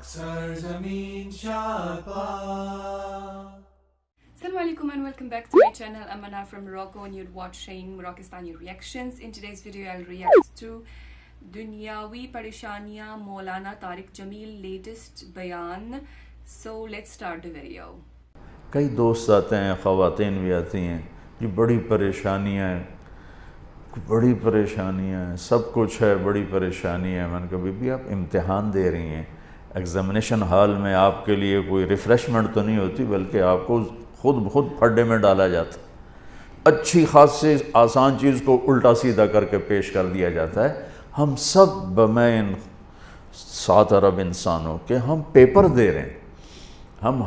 Sarzamin Shapa. Assalamu alaikum and welcome back to my channel. I'm Mana from Morocco and you're watching Moroccistani Reactions. In today's video I'll react to Dunyawi Pareshaniyan Maulana Tariq Jameel latest bayan. So let's start the video. کئی دوست آتے ہیں، خواتین بھی آتی ہیں جی بڑی پریشانیاں ہیں، سب کچھ ہے، بڑی پریشانی ہے۔ میں نے کہا بی بی آپ امتحان دے رہی ہیں، ایگزامینیشن ہال میں آپ کے لیے کوئی ریفریشمنٹ تو نہیں ہوتی بلکہ آپ کو خود پھڈے میں ڈالا جاتا ہے، اچھی خاصی آسان چیز کو الٹا سیدھا کر کے پیش کر دیا جاتا ہے۔ ہم سب بمین 7 ارب انسانوں کے ہم پیپر دے رہے ہیں، ہم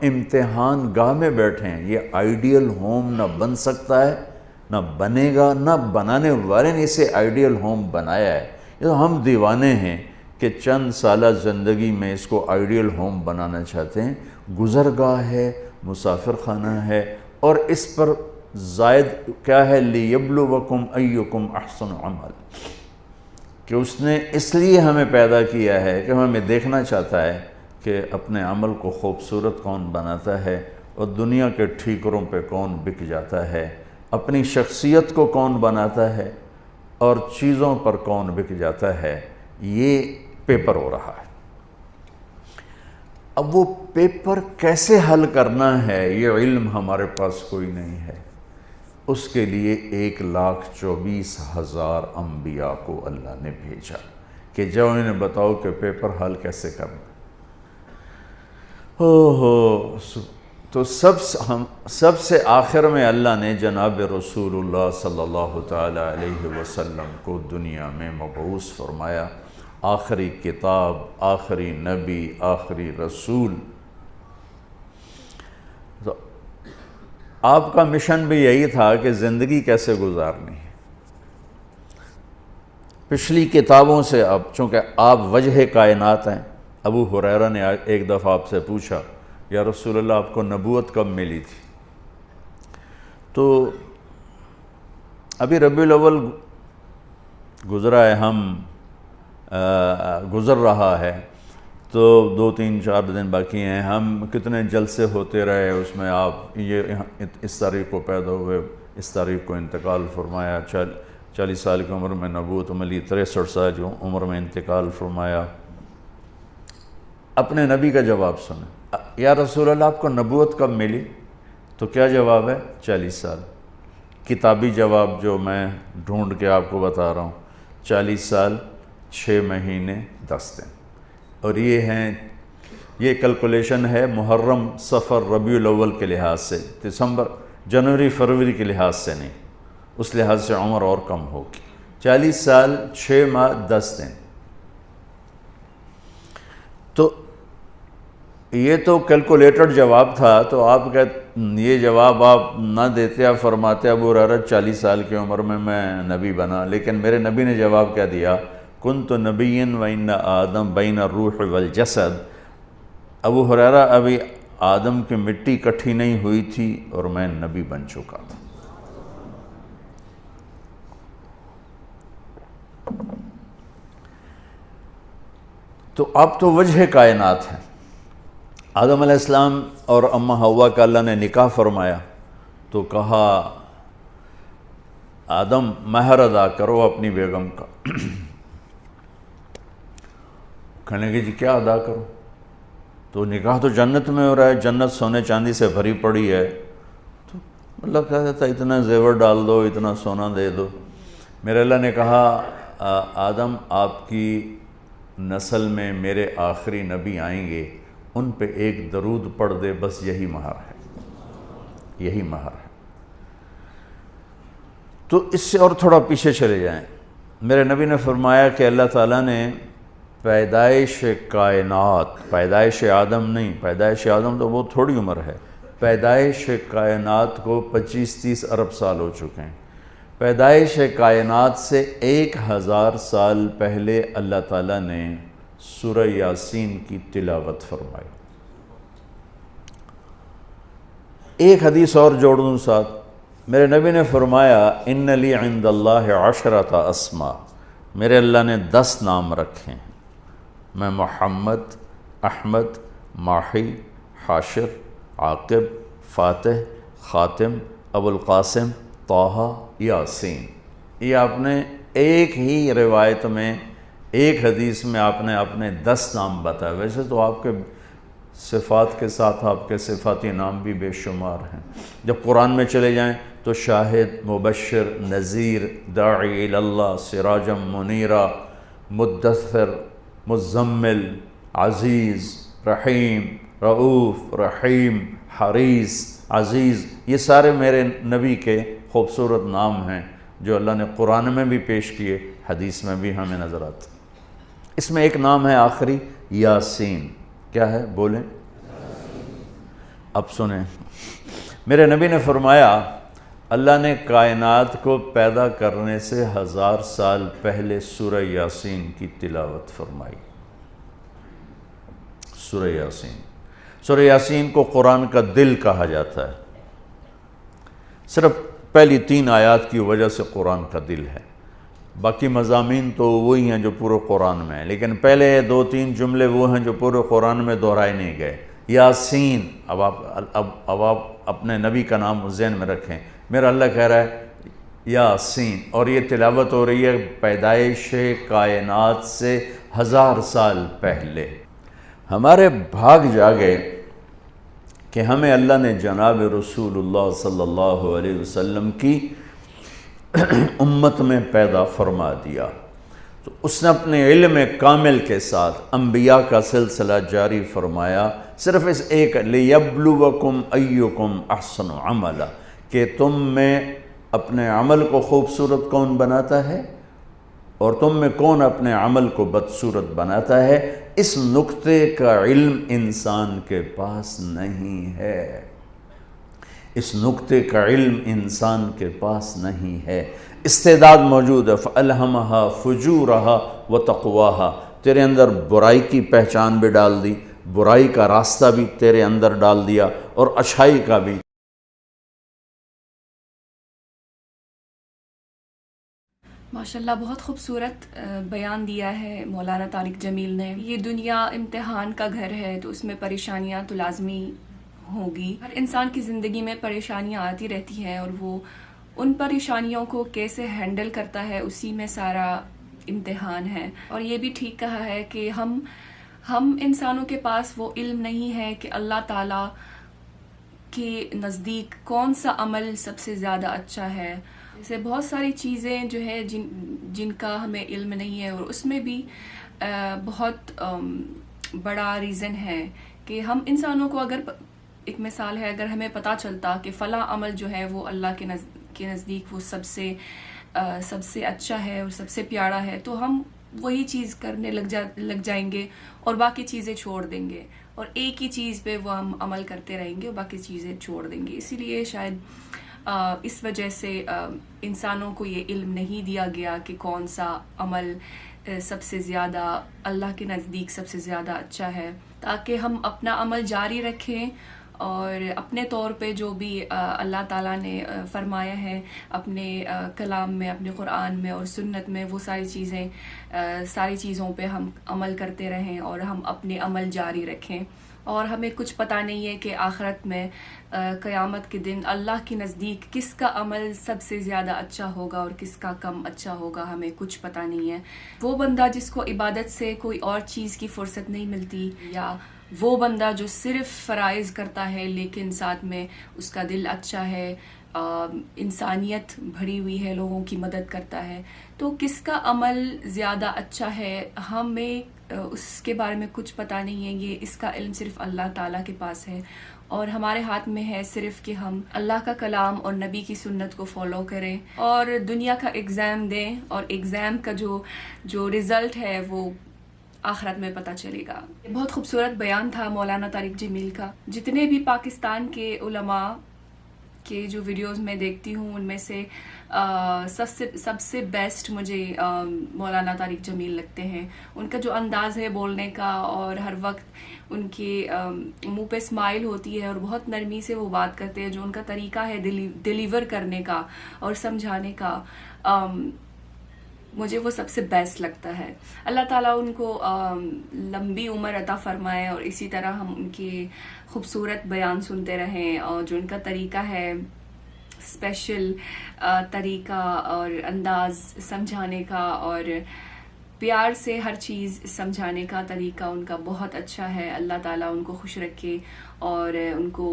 امتحان گاہ میں بیٹھے ہیں۔ یہ آئیڈیل ہوم نہ بن سکتا ہے، نہ بنے گا، نہ بنانے والے نے اسے آئیڈیل ہوم بنایا ہے۔ یہ تو ہم دیوانے ہیں کہ چند سالہ زندگی میں اس کو آئیڈیل ہوم بنانا چاہتے ہیں۔ گزرگاہ ہے، مسافر خانہ ہے، اور اس پر زائد کیا ہے، لِيَبْلُوَكُمْ أَيُّكُمْ أَحْسَنُ عَمَلًا، کہ اس نے اس لیے ہمیں پیدا کیا ہے کہ ہمیں دیکھنا چاہتا ہے کہ اپنے عمل کو خوبصورت کون بناتا ہے اور دنیا کے ٹھیکروں پہ کون بک جاتا ہے، اپنی شخصیت کو کون بناتا ہے اور چیزوں پر کون بک جاتا ہے۔ یہ پیپر ہو رہا ہے۔ اب وہ پیپر کیسے حل کرنا ہے، یہ علم ہمارے پاس کوئی نہیں ہے۔ اس کے لیے 1,24,000 انبیاء کو اللہ نے بھیجا کہ جاؤ انہیں بتاؤ کہ پیپر حل کیسے کرنا۔ تو سب سے آخر میں اللہ نے جناب رسول اللہ صلی اللہ تعالی علیہ وسلم کو دنیا میں مبعوث فرمایا، آخری کتاب، آخری نبی، آخری رسول۔ تو آپ کا مشن بھی یہی تھا کہ زندگی کیسے گزارنی ہے۔ پچھلی کتابوں سے اب چونکہ آپ وجہ کائنات ہیں، ابو ہریرہ نے ایک دفعہ آپ سے پوچھا یا رسول اللہ آپ کو نبوت کب ملی تھی؟ تو ابھی ربیع الاول گزرا ہے، گزر رہا ہے، تو 2-3-4 دن باقی ہیں۔ ہم کتنے جلسے ہوتے رہے، اس میں آپ یہ اس تاریخ کو پیدا ہوئے، اس تاریخ کو انتقال فرمایا، 40 سال کی عمر میں نبوت ملی، 63 سال کی عمر میں انتقال فرمایا۔ اپنے نبی کا جواب سنیں، یا رسول اللہ آپ کو نبوت کب ملی؟ تو کیا جواب ہے؟ 40 سال۔ کتابی جواب جو میں ڈھونڈ کے آپ کو بتا رہا ہوں، 40 سال 6 مہینے 10 دن۔ اور یہ کیلکولیشن ہے محرم، صفر، ربیع الاول کے لحاظ سے، دسمبر، جنوری، فروری کے لحاظ سے نہیں، اس لحاظ سے عمر اور کم ہوگی۔ 40 سال 6 ماہ 10 دن۔ تو یہ تو کیلکولیٹڈ جواب تھا، تو آپ یہ جواب آپ نہ دیتے، آپ فرماتے ابو ہریرہ 40 سال کی عمر میں نبی بنا، لیکن میرے نبی نے جواب کیا دیا؟ کنت نبیا وان آدم بین الروح والجسد۔ ابو ہریرہ ابھی آدم کی مٹی اکٹھی نہیں ہوئی تھی اور میں نبی بن چکا تھا۔ تو اب تو وجہ کائنات ہے۔ آدم علیہ السلام اور اماں حوا کا اللہ نے نکاح فرمایا، تو کہا آدم مہر ادا کرو اپنی بیگم کا۔ کہنے کہ جی کیا ادا کرو؟ تو نکاح تو جنت میں ہو رہا ہے، جنت سونے چاندی سے بھری پڑی ہے، تو اللہ کہہ دیتا اتنا زیور ڈال دو، اتنا سونا دے دو۔ میرے اللہ نے کہا آدم آپ کی نسل میں میرے آخری نبی آئیں گے، ان پہ ایک درود پڑھ دے، بس یہی مہر ہے، یہی مہر ہے۔ تو اس سے اور تھوڑا پیچھے چلے جائیں۔ میرے نبی نے فرمایا کہ اللہ تعالیٰ نے پیدائش کائنات، پیدائش آدم نہیں، پیدائش آدم تو بہت تھوڑی عمر ہے، پیدائش کائنات کو 25-30 ارب سال ہو چکے ہیں۔ پیدائش کائنات سے 1000 سال پہلے اللہ تعالیٰ نے سورہ یاسین کی تلاوت فرمائی۔ ایک حدیث اور جوڑ دوں ساتھ، میرے نبی نے فرمایا ان لی عند اللہ 10 اسماء، میرے اللہ نے 10 نام رکھے ہیں۔ میں محمد، احمد، ماحی، حاشر، عاقب، فاتح، خاتم، ابو القاسم، طٰہٰ، یاسین۔ یہ آپ نے ایک ہی روایت میں، ایک حدیث میں آپ نے اپنے 10 نام بتائے۔ ویسے تو آپ کے صفات کے ساتھ آپ کے صفاتی نام بھی بے شمار ہیں۔ جب قرآن میں چلے جائیں تو شاہد، مبشر، نذیر، داعی اللہ، سراجا منیرا، مدثر، مزمل، عزیز، رحیم، رؤوف، رحیم، حریص، عزیز، یہ سارے میرے نبی کے خوبصورت نام ہیں جو اللہ نے قرآن میں بھی پیش کیے، حدیث میں بھی ہمیں نظر آتے۔ اس میں ایک نام ہے آخری، یاسین۔ کیا ہے؟ بولیں۔ اب سنیں، میرے نبی نے فرمایا اللہ نے کائنات کو پیدا کرنے سے 1000 سال پہلے سورہ یاسین کی تلاوت فرمائی۔ سورہ یاسین، سورہ یاسین کو قرآن کا دل کہا جاتا ہے، صرف پہلی 3 آیات کی وجہ سے قرآن کا دل ہے، باقی مضامین تو وہی ہیں جو پورے قرآن میں ہیں، لیکن پہلے 2-3 جملے وہ ہیں جو پورے قرآن میں دہرائے نہیں گئے۔ یاسین، اب آپ اپنے نبی کا نام ذہن میں رکھیں، میرا اللہ کہہ رہا ہے یاسین، اور یہ تلاوت ہو رہی ہے پیدائش کائنات سے 1000 سال پہلے۔ ہمارے بھاگ جاگے کہ ہمیں اللہ نے جناب رسول اللہ صلی اللہ علیہ وسلم کی امت میں پیدا فرما دیا، تو اس نے اپنے علم کامل کے ساتھ انبیاء کا سلسلہ جاری فرمایا، صرف اس ایک لِيَبْلُوَكُمْ أَيُّكُمْ أَحْسَنُ عَمَلًا، کہ تم میں اپنے عمل کو خوبصورت کون بناتا ہے اور تم میں کون اپنے عمل کو بدصورت بناتا ہے۔ اس نقطے کا علم انسان کے پاس نہیں ہے، اس نقطے کا علم انسان کے پاس نہیں ہے۔ استعداد موجود ہے، فَأَلْهَمَهَا فُجُورَهَا وَتَقْوَاهَا، تیرے اندر برائی کی پہچان بھی ڈال دی، برائی کا راستہ بھی تیرے اندر ڈال دیا، اور اچھائی کا بھی۔ ماشاءاللہ، بہت خوبصورت بیان دیا ہے مولانا طارق جمیل نے۔ یہ دنیا امتحان کا گھر ہے، تو اس میں پریشانیاں تو لازمی ہوگی۔ ہر انسان کی زندگی میں پریشانیاں آتی رہتی ہیں، اور وہ ان پریشانیوں کو کیسے ہینڈل کرتا ہے، اسی میں سارا امتحان ہے۔ اور یہ بھی ٹھیک کہا ہے کہ ہم انسانوں کے پاس وہ علم نہیں ہے کہ اللہ تعالیٰ کے نزدیک کون سا عمل سب سے زیادہ اچھا ہے۔ جیسے بہت ساری چیزیں جو ہے جن کا ہمیں علم نہیں ہے، اور اس میں بھی بہت بڑا ریزن ہے کہ ہم انسانوں کو، اگر ایک مثال ہے، اگر ہمیں پتہ چلتا کہ فلاں عمل جو ہے وہ اللہ کے نزدیک وہ سب سے اچھا ہے اور سب سے پیارا ہے، تو ہم وہی چیز کرنے لگ جائیں گے اور باقی چیزیں چھوڑ دیں گے، اور ایک ہی چیز پہ وہ ہم عمل کرتے رہیں گے اور باقی چیزیں چھوڑ دیں گے۔ اسی لیے شاید اس وجہ سے انسانوں کو یہ علم نہیں دیا گیا کہ کون سا عمل سب سے زیادہ اللہ کے نزدیک سب سے زیادہ اچھا ہے، تاکہ ہم اپنا عمل جاری رکھیں، اور اپنے طور پہ جو بھی اللہ تعالیٰ نے فرمایا ہے اپنے کلام میں، اپنے قرآن میں اور سنت میں، وہ ساری چیزوں پہ ہم عمل کرتے رہیں اور ہم اپنے عمل جاری رکھیں۔ اور ہمیں کچھ پتہ نہیں ہے کہ آخرت میں قیامت کے دن اللہ کے نزدیک کس کا عمل سب سے زیادہ اچھا ہوگا اور کس کا کم اچھا ہوگا، ہمیں کچھ پتہ نہیں ہے۔ وہ بندہ جس کو عبادت سے کوئی اور چیز کی فرصت نہیں ملتی، یا وہ بندہ جو صرف فرائض کرتا ہے لیکن ساتھ میں اس کا دل اچھا ہے، انسانیت بھری ہوئی ہے، لوگوں کی مدد کرتا ہے، تو کس کا عمل زیادہ اچھا ہے ہمیں اس کے بارے میں کچھ پتہ نہیں ہے۔ یہ اس کا علم صرف اللہ تعالیٰ کے پاس ہے، اور ہمارے ہاتھ میں ہے صرف کہ ہم اللہ کا کلام اور نبی کی سنت کو فالو کریں اور دنیا کا ایگزام دیں، اور ایگزام کا جو رزلٹ ہے وہ آخرت میں پتہ چلے گا۔ بہت خوبصورت بیان تھا مولانا طارق جمیل کا۔ جتنے بھی پاکستان کے علماء کے جو ویڈیوز میں دیکھتی ہوں، ان میں سے سب سے بیسٹ مجھے مولانا طارق جمیل لگتے ہیں۔ ان کا جو انداز ہے بولنے کا، اور ہر وقت ان کے منہ پہ اسمائل ہوتی ہے اور بہت نرمی سے وہ بات کرتے ہیں، جو ان کا طریقہ ہے ڈیلیور کرنے کا اور سمجھانے کا، مجھے وہ سب سے بیسٹ لگتا ہے. اللہ تعالیٰ ان کو لمبی عمر عطا فرمائے اور اسی طرح ہم ان کے خوبصورت بیان سنتے رہیں, اور جو ان کا طریقہ ہے اسپیشل طریقہ اور انداز سمجھانے کا اور پیار سے ہر چیز سمجھانے کا طریقہ ان کا بہت اچھا ہے. اللہ تعالیٰ ان کو خوش رکھے اور ان کو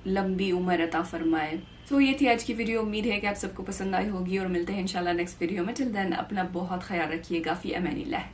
لمبی عمر عطا فرمائے. تو یہ تھی آج کی ویڈیو. امید ہے کہ آپ سب کو پسند آئی ہوگی اور ملتے ہیں انشاءاللہ نیکسٹ ویڈیو میں. ٹل دین اپنا بہت خیال رکھیے گا. فی امان اللہ.